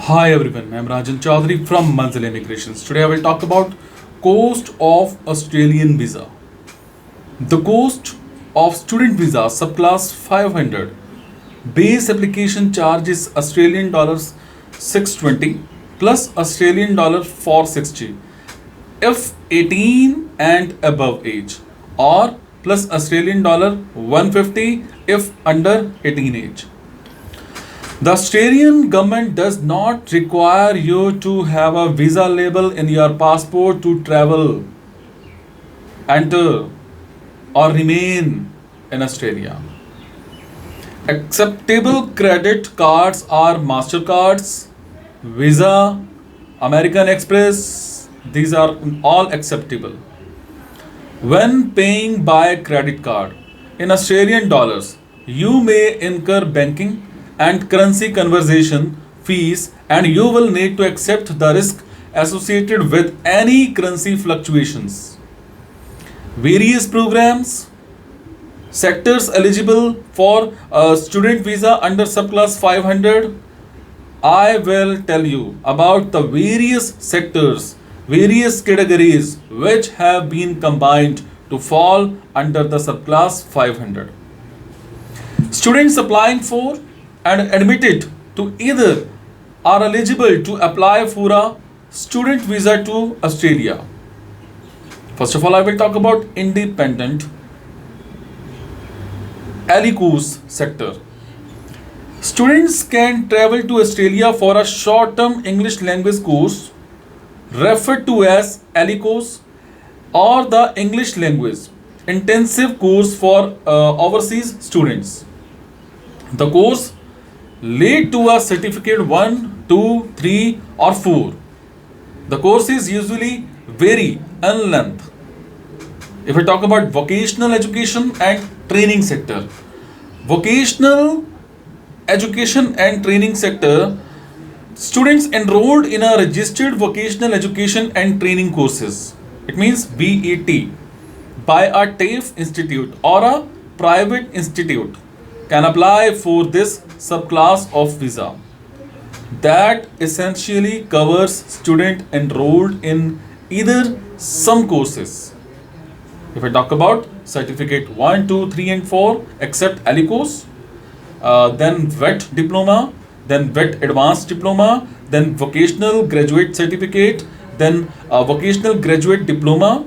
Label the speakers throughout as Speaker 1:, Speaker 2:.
Speaker 1: Hi everyone, I'm Rajan Chaudhary from Manzil Immigrations. Today I will talk about cost of Australian visa. The cost of student visa subclass 500 base application charge is Australian dollars 620 plus Australian dollar 460 if 18 and above age, or plus Australian dollar 150 if under 18 age. The Australian government does not require you to have a visa label in your passport to travel, enter, or remain in Australia. Acceptable credit cards are MasterCards, Visa, American Express. These are all acceptable. When paying by credit card in Australian dollars, you may incur banking and currency conversion fees, and you will need to accept the risk associated with any currency fluctuations. Various programs, sectors eligible for a student visa under subclass 500. I will tell you about the various sectors, various categories which have been combined to fall under the subclass 500. Students applying for and admitted to either are eligible to apply for a student visa to Australia. First of all, I will talk about independent ALICOS sector. Students can travel to Australia for a short-term English language course referred to as ALICOS, or the English language intensive course for overseas students. The course lead to a certificate 1, 2, 3 or 4. The courses usually vary in length. If we talk about vocational education and training sector, vocational education and training sector, students enrolled in a registered vocational education and training courses, it means VET, by a TAFE institute or a private institute, can apply for this subclass of visa that essentially covers student enrolled in either some courses. If I talk about certificate 1, 2, 3 and 4 except ALICOS, then VET diploma, then VET advanced diploma, then vocational graduate certificate, then vocational graduate diploma.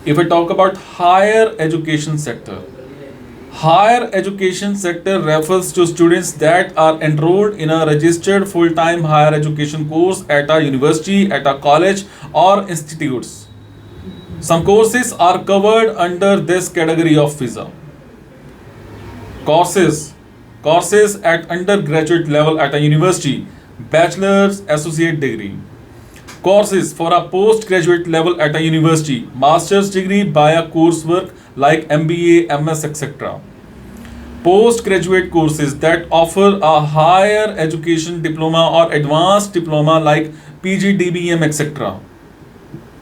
Speaker 1: If I talk about higher education sector, higher education sector refers to students that are enrolled in a registered full-time higher education course at a university, at a college or institutes. Some courses are covered under this category of visa. Courses at undergraduate level at a university, bachelor's, associate degree. Courses for a postgraduate level at a university, master's degree by a coursework like MBA, MS, etc. Postgraduate courses that offer a higher education diploma or advanced diploma like PG, DBM, etc.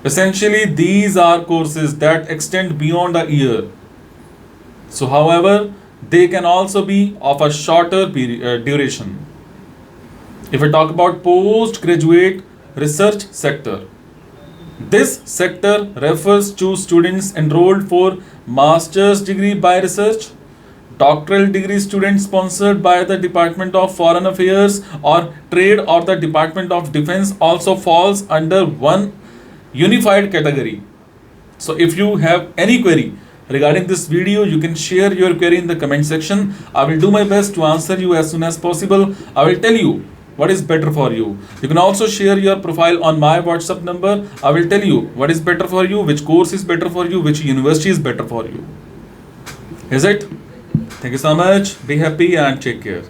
Speaker 1: Essentially, these are courses that extend beyond a year. So, however, they can also be of a shorter duration. If I talk about postgraduate research sector, this sector refers to students enrolled for master's degree by research, doctoral degree students sponsored by the Department of Foreign Affairs or Trade or the Department of Defense also falls under one unified category. So if you have any query regarding this video, you can share your query in the comment section. I will do my best to answer you as soon as possible. I will tell you what is better for you. You can also share your profile on my WhatsApp number. I will tell you what is better for you, which course is better for you, which university is better for you. Is it? Thank you so much. Be happy and take care.